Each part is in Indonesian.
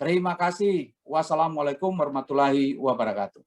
Terima kasih. Wassalamualaikum warahmatullahi wabarakatuh.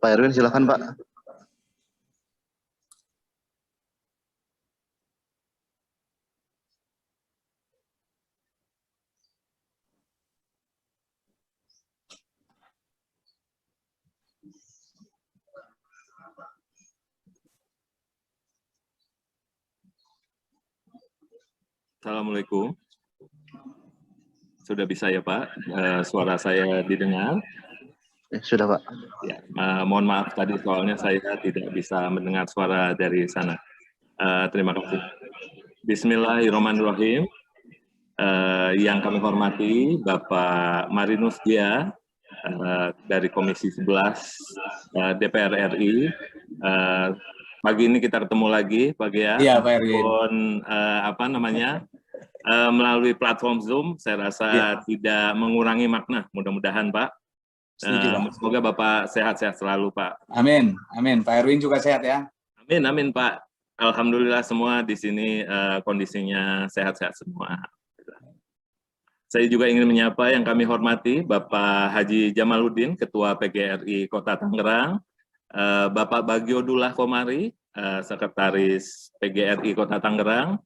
Pak Erwin, silakan Pak. Assalamualaikum. Sudah bisa ya Pak? Suara saya didengar? Sudah Pak. Ya, mohon maaf tadi soalnya saya tidak bisa mendengar suara dari sana. Terima kasih. Bismillahirrahmanirrahim. Yang kami hormati Bapak Marinus Gia dari Komisi 11 DPR RI. Pagi ini kita ketemu lagi, Pak Gia. Iya, Pak Erwin. Melalui platform Zoom, saya rasa tidak mengurangi makna. Mudah-mudahan Pak. Semoga Bapak sehat-sehat selalu, Pak. Amin, amin. Pak Erwin juga sehat ya. Amin, amin Pak. Alhamdulillah semua di sini kondisinya sehat-sehat semua. Saya juga ingin menyapa yang kami hormati Bapak Haji Jamaluddin, Ketua PGRI Kota Tangerang, Bapak Bagiodullah Komari, Sekretaris PGRI Kota Tangerang,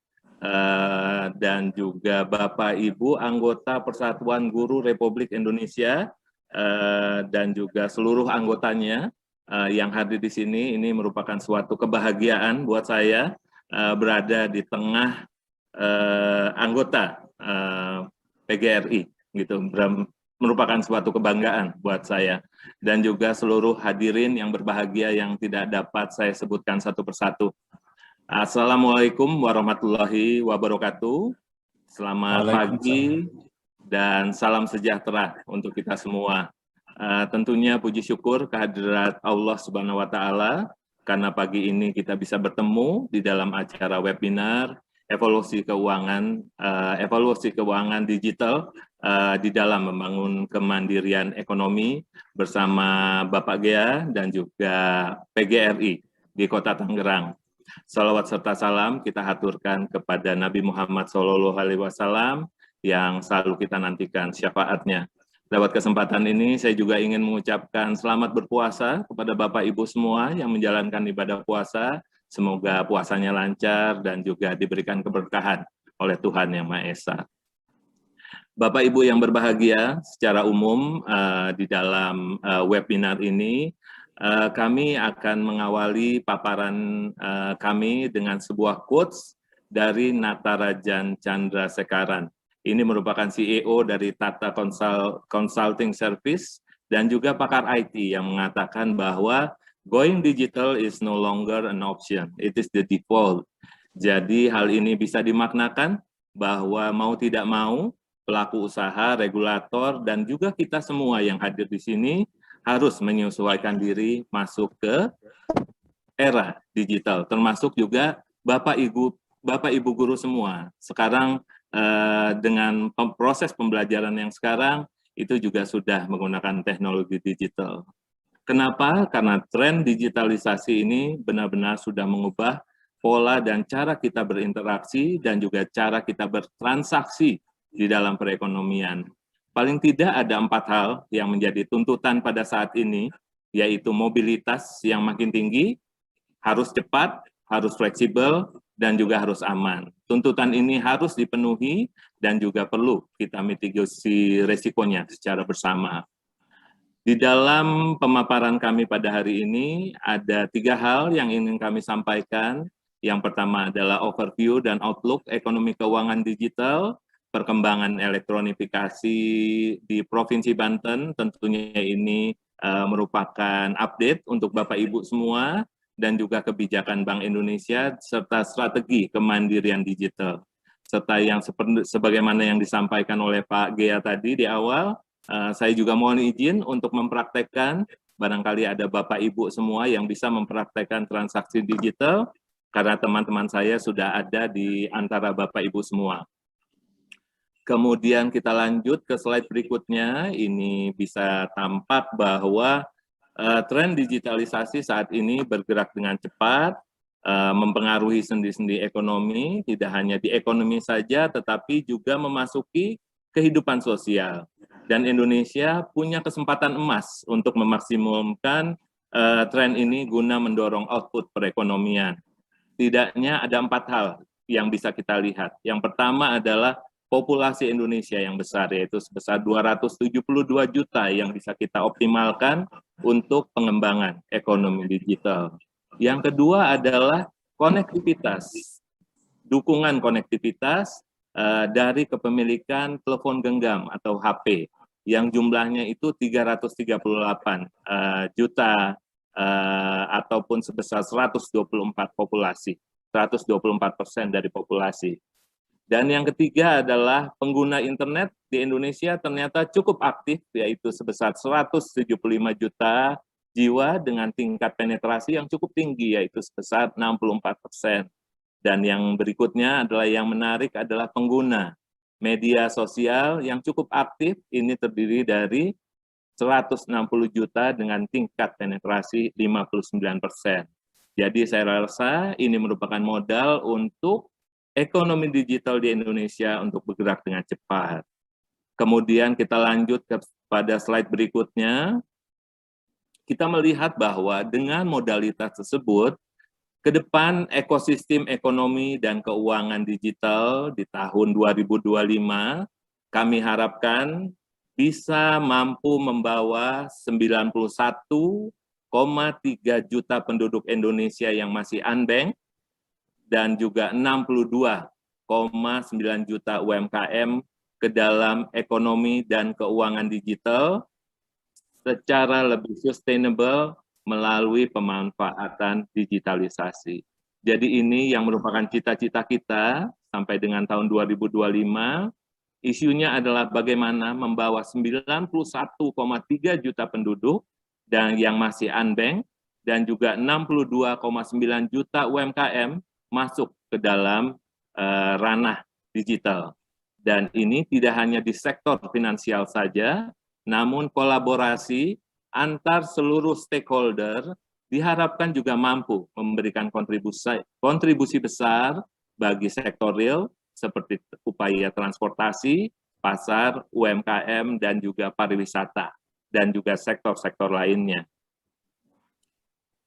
dan juga Bapak Ibu anggota Persatuan Guru Republik Indonesia, dan juga seluruh anggotanya yang hadir di sini. Ini merupakan suatu kebahagiaan buat saya berada di tengah anggota PGRI, gitu, merupakan suatu kebanggaan buat saya, dan juga seluruh hadirin yang berbahagia yang tidak dapat saya sebutkan satu persatu. Assalamualaikum warahmatullahi wabarakatuh. Selamat pagi dan salam sejahtera untuk kita semua. Tentunya puji syukur kehadirat Allah Subhanahu wa Ta'ala karena pagi ini kita bisa bertemu di dalam acara webinar evaluasi keuangan digital di dalam membangun kemandirian ekonomi bersama Bapak Gea dan juga PGRI di Kota Tangerang. Salawat serta salam kita haturkan kepada Nabi Muhammad SAW yang selalu kita nantikan syafaatnya. Lewat kesempatan ini saya juga ingin mengucapkan selamat berpuasa kepada Bapak Ibu semua yang menjalankan ibadah puasa. Semoga puasanya lancar dan juga diberikan keberkahan oleh Tuhan Yang Maha Esa. Bapak Ibu yang berbahagia, secara umum di dalam webinar ini kami akan mengawali paparan kami dengan sebuah quotes dari Natarajan Chandrasekaran. Ini merupakan CEO dari Tata Consulting Service dan juga pakar IT yang mengatakan bahwa going digital is no longer an option, it is the default. Jadi hal ini bisa dimaknakan bahwa mau tidak mau, pelaku usaha, regulator, dan juga kita semua yang hadir di sini harus menyesuaikan diri masuk ke era digital, termasuk juga Bapak Ibu guru semua. Sekarang dengan proses pembelajaran yang sekarang, itu juga sudah menggunakan teknologi digital. Kenapa? Karena tren digitalisasi ini benar-benar sudah mengubah pola dan cara kita berinteraksi dan juga cara kita bertransaksi di dalam perekonomian. Paling tidak ada 4 hal yang menjadi tuntutan pada saat ini, yaitu mobilitas yang makin tinggi, harus cepat, harus fleksibel, dan juga harus aman. Tuntutan ini harus dipenuhi dan juga perlu kita mitigasi resikonya secara bersama. Di dalam pemaparan kami pada hari ini, ada 3 hal yang ingin kami sampaikan. Yang pertama adalah overview dan outlook ekonomi keuangan digital, perkembangan elektronifikasi di Provinsi Banten, tentunya ini merupakan update untuk Bapak Ibu semua, dan juga kebijakan Bank Indonesia, serta strategi kemandirian digital. Serta yang sebagaimana yang disampaikan oleh Pak Gea tadi di awal, saya juga mohon izin untuk mempraktekkan, barangkali ada Bapak Ibu semua yang bisa mempraktekkan transaksi digital, karena teman-teman saya sudah ada di antara Bapak Ibu semua. Kemudian kita lanjut ke slide berikutnya, ini bisa tampak bahwa tren digitalisasi saat ini bergerak dengan cepat, mempengaruhi sendi-sendi ekonomi, tidak hanya di ekonomi saja, tetapi juga memasuki kehidupan sosial. Dan Indonesia punya kesempatan emas untuk memaksimalkan tren ini guna mendorong output perekonomian. Setidaknya ada 4 hal yang bisa kita lihat. Yang pertama adalah populasi Indonesia yang besar, yaitu sebesar 272 juta yang bisa kita optimalkan untuk pengembangan ekonomi digital. Yang kedua adalah konektivitas, dukungan konektivitas dari kepemilikan telepon genggam atau HP, yang jumlahnya itu 338 juta ataupun sebesar 124 populasi, 124% dari populasi. Dan yang ketiga adalah pengguna internet di Indonesia ternyata cukup aktif, yaitu sebesar 175 juta jiwa dengan tingkat penetrasi yang cukup tinggi, yaitu sebesar 64%. Dan yang berikutnya adalah yang menarik adalah pengguna media sosial yang cukup aktif, ini terdiri dari 160 juta dengan tingkat penetrasi 59%. Jadi saya rasa ini merupakan modal untuk ekonomi digital di Indonesia untuk bergerak dengan cepat. Kemudian kita lanjut pada slide berikutnya. Kita melihat bahwa dengan modalitas tersebut, ke depan ekosistem ekonomi dan keuangan digital di tahun 2025, kami harapkan bisa mampu membawa 91,3 juta penduduk Indonesia yang masih unbanked, dan juga 62,9 juta UMKM ke dalam ekonomi dan keuangan digital secara lebih sustainable melalui pemanfaatan digitalisasi. Jadi ini yang merupakan cita-cita kita sampai dengan tahun 2025. Isunya adalah bagaimana membawa 91,3 juta penduduk dan yang masih unbanked dan juga 62,9 juta UMKM masuk ke dalam ranah digital. Dan ini tidak hanya di sektor finansial saja, namun kolaborasi antar seluruh stakeholder diharapkan juga mampu memberikan kontribusi besar bagi sektor real, seperti upaya transportasi, pasar, UMKM, dan juga pariwisata, dan juga sektor-sektor lainnya.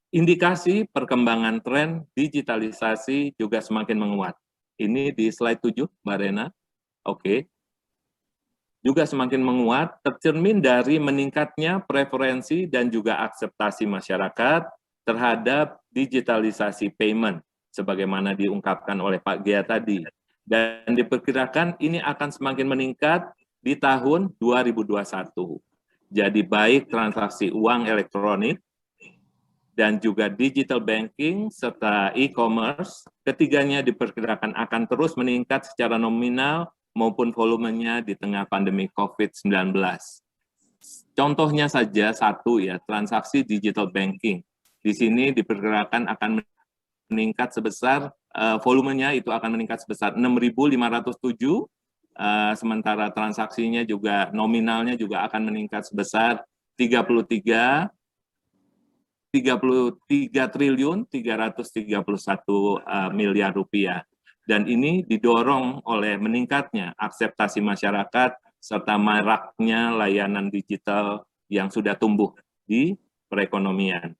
Indikasi perkembangan tren digitalisasi juga semakin menguat. Ini di slide 7, Mbak Rena. Oke. Juga semakin menguat, tercermin dari meningkatnya preferensi dan juga akseptasi masyarakat terhadap digitalisasi payment, sebagaimana diungkapkan oleh Pak Gea tadi. Dan diperkirakan ini akan semakin meningkat di tahun 2021. Jadi baik transaksi uang elektronik dan juga digital banking serta e-commerce, ketiganya diperkirakan akan terus meningkat secara nominal maupun volumenya di tengah pandemi COVID-19. Contohnya saja satu ya, transaksi digital banking. Di sini diperkirakan akan meningkat sebesar, volumenya itu akan meningkat sebesar 6.507, sementara transaksinya juga nominalnya juga akan meningkat sebesar 33 triliun 331 miliar rupiah. Dan ini didorong oleh meningkatnya akseptasi masyarakat serta maraknya layanan digital yang sudah tumbuh di perekonomian.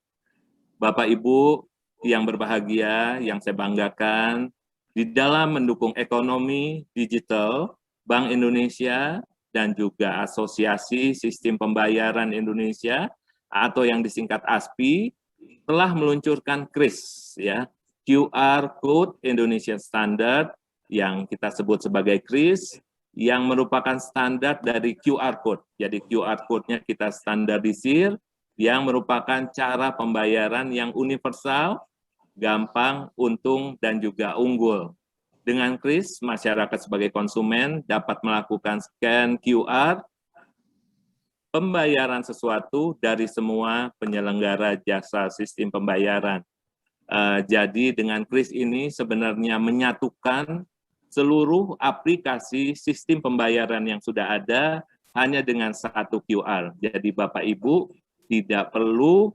Bapak Ibu yang berbahagia, yang saya banggakan, di dalam mendukung ekonomi digital, Bank Indonesia dan juga Asosiasi Sistem Pembayaran Indonesia atau yang disingkat ASPI telah meluncurkan KRIS, ya, QR Code Indonesian Standard yang kita sebut sebagai KRIS, yang merupakan standar dari QR Code. Jadi QR Code-nya kita standarisir, yang merupakan cara pembayaran yang universal, gampang, untung, dan juga unggul. Dengan KRIS, masyarakat sebagai konsumen dapat melakukan scan QR, pembayaran sesuatu dari semua penyelenggara jasa sistem pembayaran. Jadi dengan KRIS ini sebenarnya menyatukan seluruh aplikasi sistem pembayaran yang sudah ada hanya dengan satu QR. Jadi Bapak Ibu tidak perlu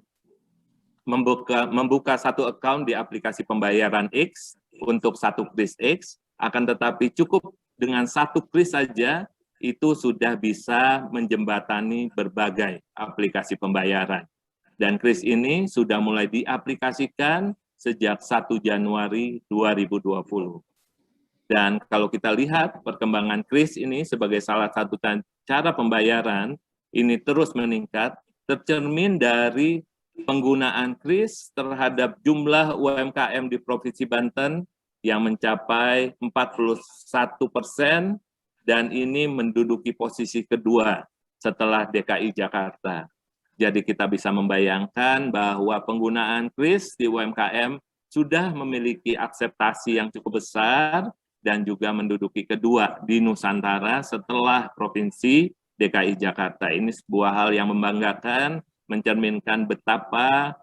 membuka satu account di aplikasi pembayaran X untuk satu KRIS X, akan tetapi cukup dengan satu KRIS saja itu sudah bisa menjembatani berbagai aplikasi pembayaran. Dan KRIS ini sudah mulai diaplikasikan sejak 1 Januari 2020. Dan kalau kita lihat perkembangan KRIS ini sebagai salah satu cara pembayaran, ini terus meningkat, tercermin dari penggunaan KRIS terhadap jumlah UMKM di Provinsi Banten yang mencapai 41%, dan ini menduduki posisi kedua setelah DKI Jakarta. Jadi kita bisa membayangkan bahwa penggunaan KRIS di UMKM sudah memiliki akseptasi yang cukup besar, dan juga menduduki kedua di Nusantara setelah Provinsi DKI Jakarta. Ini sebuah hal yang membanggakan, mencerminkan betapa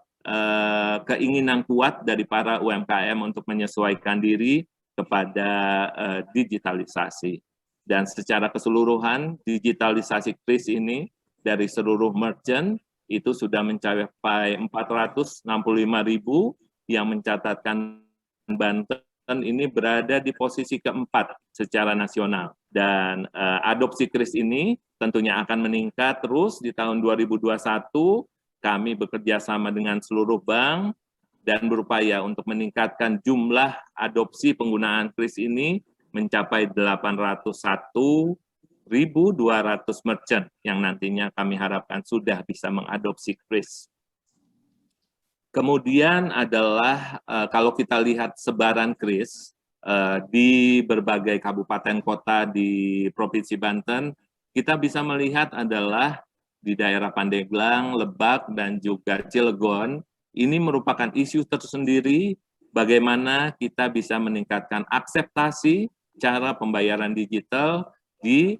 keinginan kuat dari para UMKM untuk menyesuaikan diri kepada digitalisasi. Dan secara keseluruhan, digitalisasi KRIS ini dari seluruh merchant itu sudah mencapai 465.000 yang mencatatkan Banten ini berada di posisi keempat secara nasional. Dan adopsi KRIS ini tentunya akan meningkat terus di tahun 2021. Kami bekerja sama dengan seluruh bank dan berupaya untuk meningkatkan jumlah adopsi penggunaan KRIS ini mencapai 801.200 merchant yang nantinya kami harapkan sudah bisa mengadopsi KRIS. Kemudian adalah kalau kita lihat sebaran KRIS di berbagai kabupaten kota di Provinsi Banten, kita bisa melihat adalah di daerah Pandeglang, Lebak, dan juga Cilegon, ini merupakan isu tersendiri bagaimana kita bisa meningkatkan akseptasi cara pembayaran digital di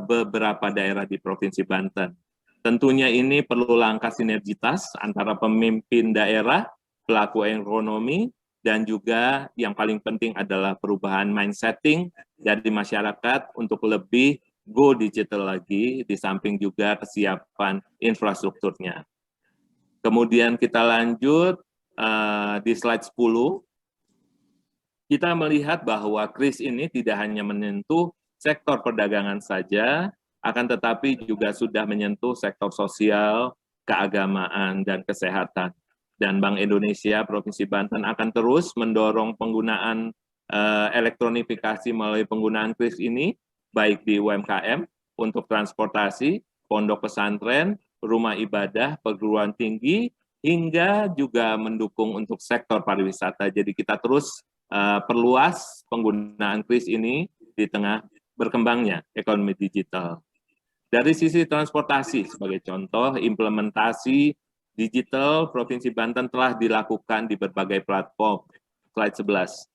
beberapa daerah di Provinsi Banten. Tentunya ini perlu langkah sinergitas antara pemimpin daerah, pelaku ekonomi, dan juga yang paling penting adalah perubahan mindsetting dari masyarakat untuk lebih go digital lagi, di samping juga kesiapan infrastrukturnya. Kemudian kita lanjut di slide 10, kita melihat bahwa KRIS ini tidak hanya menyentuh sektor perdagangan saja, akan tetapi juga sudah menyentuh sektor sosial, keagamaan, dan kesehatan. Dan Bank Indonesia Provinsi Banten akan terus mendorong penggunaan elektronifikasi melalui penggunaan KRIS ini, baik di UMKM, untuk transportasi, pondok pesantren, rumah ibadah, perguruan tinggi, hingga juga mendukung untuk sektor pariwisata. Jadi kita terus perluas penggunaan KRIS ini di tengah berkembangnya ekonomi digital. Dari sisi transportasi, sebagai contoh, implementasi digital Provinsi Banten telah dilakukan di berbagai platform. Slide 11.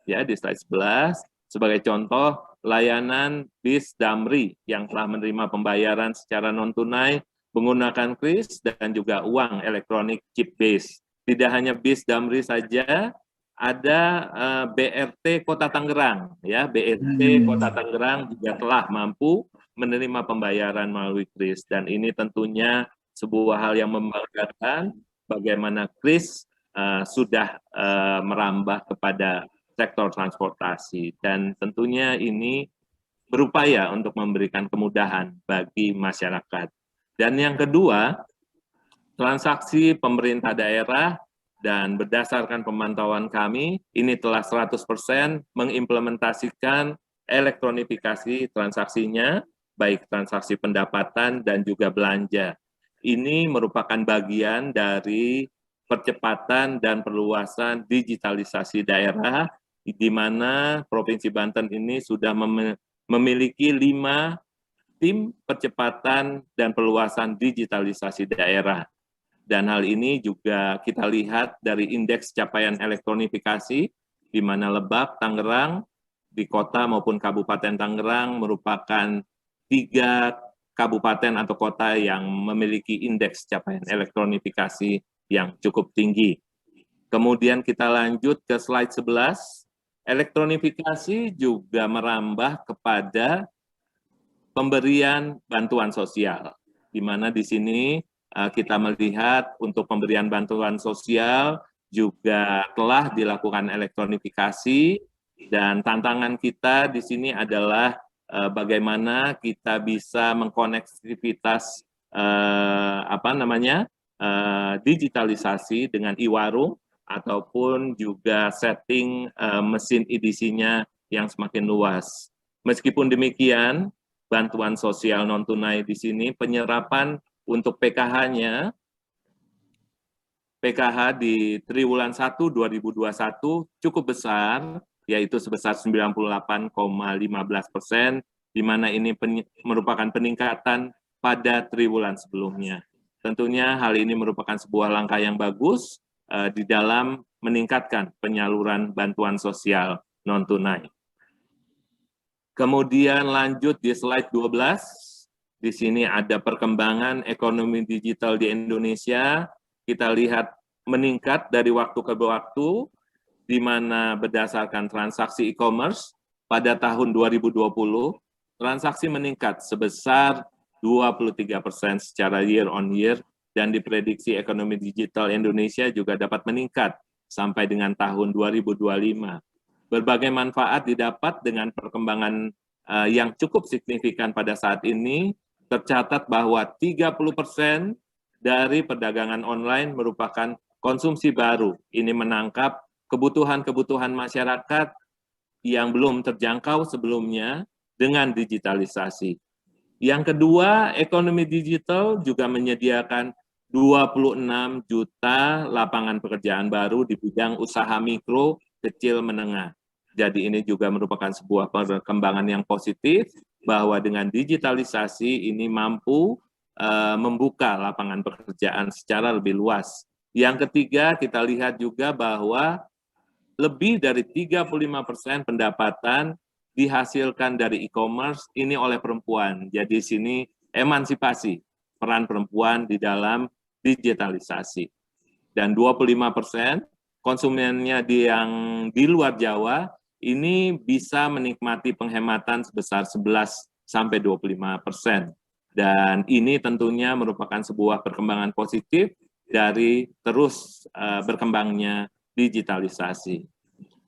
Ya, di slide 11, sebagai contoh, layanan bis Damri yang telah menerima pembayaran secara non-tunai menggunakan KRIS dan juga uang elektronik chip base. Tidak hanya bis Damri saja, ada BRT Kota Tangerang, ya, BRT Kota Tangerang juga telah mampu menerima pembayaran melalui KRIS, dan ini tentunya sebuah hal yang membanggakan bagaimana KRIS sudah merambah kepada sektor transportasi, dan tentunya ini berupaya untuk memberikan kemudahan bagi masyarakat. Dan yang kedua, transaksi pemerintah daerah, dan berdasarkan pemantauan kami, ini telah 100% mengimplementasikan elektronifikasi transaksinya, baik transaksi pendapatan dan juga belanja. Ini merupakan bagian dari percepatan dan perluasan digitalisasi daerah, di mana Provinsi Banten ini sudah memiliki 5 tim percepatan dan perluasan digitalisasi daerah. Dan hal ini juga kita lihat dari indeks capaian elektronifikasi, di mana Lebak, Tangerang, di kota maupun Kabupaten Tangerang merupakan 3 kabupaten atau kota yang memiliki indeks capaian elektronifikasi yang cukup tinggi. Kemudian kita lanjut ke slide 11. Elektronifikasi juga merambah kepada pemberian bantuan sosial, di mana di sini kita melihat untuk pemberian bantuan sosial juga telah dilakukan elektronifikasi, dan tantangan kita di sini adalah bagaimana kita bisa mengkonektivitas digitalisasi dengan e-warung ataupun juga setting mesin EDC-nya yang semakin luas. Meskipun demikian, bantuan sosial non-tunai di sini penyerapan untuk PKH-nya, PKH di triwulan 1 2021 cukup besar, yaitu sebesar 98,15%, di mana ini merupakan peningkatan pada triwulan sebelumnya. Tentunya hal ini merupakan sebuah langkah yang bagus di dalam meningkatkan penyaluran bantuan sosial non-tunai. Kemudian lanjut di slide 12, di sini ada perkembangan ekonomi digital di Indonesia. Kita lihat meningkat dari waktu ke waktu, di mana berdasarkan transaksi e-commerce pada tahun 2020, transaksi meningkat sebesar 23% secara year on year, dan diprediksi ekonomi digital Indonesia juga dapat meningkat sampai dengan tahun 2025. Berbagai manfaat didapat dengan perkembangan yang cukup signifikan pada saat ini. Tercatat bahwa 30% dari perdagangan online merupakan konsumsi baru. Ini menangkap kebutuhan-kebutuhan masyarakat yang belum terjangkau sebelumnya dengan digitalisasi. Yang kedua, ekonomi digital juga menyediakan 26 juta lapangan pekerjaan baru di bidang usaha mikro, kecil, menengah. Jadi ini juga merupakan sebuah perkembangan yang positif, bahwa dengan digitalisasi ini mampu membuka lapangan pekerjaan secara lebih luas. Yang ketiga, kita lihat juga bahwa lebih dari 35% pendapatan dihasilkan dari e-commerce ini oleh perempuan. Jadi sini emansipasi peran perempuan di dalam digitalisasi. Dan 25% konsumennya yang di luar Jawa ini bisa menikmati penghematan sebesar 11-25%. Dan ini tentunya merupakan sebuah perkembangan positif dari terus berkembangnya digitalisasi.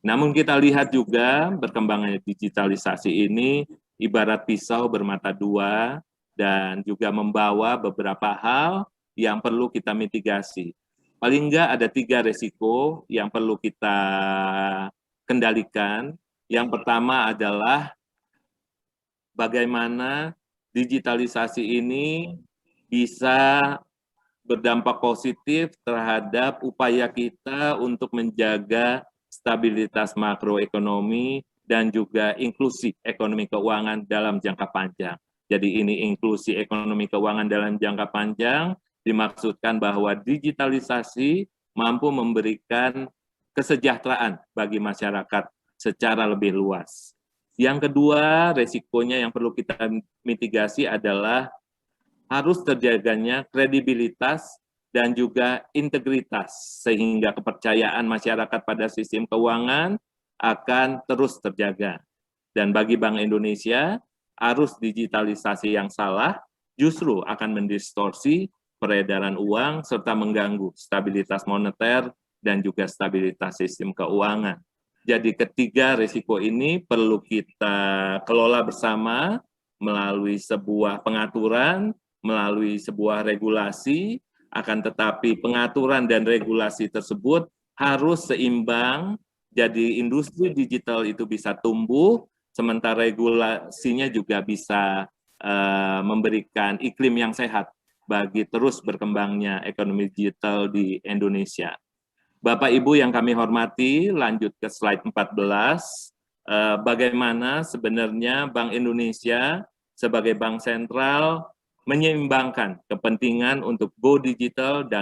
Namun kita lihat juga berkembangnya digitalisasi ini ibarat pisau bermata dua, dan juga membawa beberapa hal yang perlu kita mitigasi. Paling enggak ada 3 resiko yang perlu kita kendalikan. Yang pertama adalah bagaimana digitalisasi ini bisa berdampak positif terhadap upaya kita untuk menjaga stabilitas makroekonomi dan juga inklusi ekonomi keuangan dalam jangka panjang. Jadi ini inklusi ekonomi keuangan dalam jangka panjang dimaksudkan bahwa digitalisasi mampu memberikan kesejahteraan bagi masyarakat secara lebih luas. Yang kedua, resikonya yang perlu kita mitigasi adalah harus terjaganya kredibilitas dan juga integritas, sehingga kepercayaan masyarakat pada sistem keuangan akan terus terjaga. Dan bagi Bank Indonesia, arus digitalisasi yang salah justru akan mendistorsi peredaran uang serta mengganggu stabilitas moneter dan juga stabilitas sistem keuangan. Jadi ketiga risiko ini perlu kita kelola bersama melalui sebuah pengaturan, melalui sebuah regulasi, akan tetapi pengaturan dan regulasi tersebut harus seimbang, jadi industri digital itu bisa tumbuh, sementara regulasinya juga bisa memberikan iklim yang sehat bagi terus berkembangnya ekonomi digital di Indonesia. Bapak Ibu yang kami hormati, lanjut ke slide 14. Bagaimana sebenarnya Bank Indonesia sebagai bank sentral menyeimbangkan kepentingan untuk go digital dan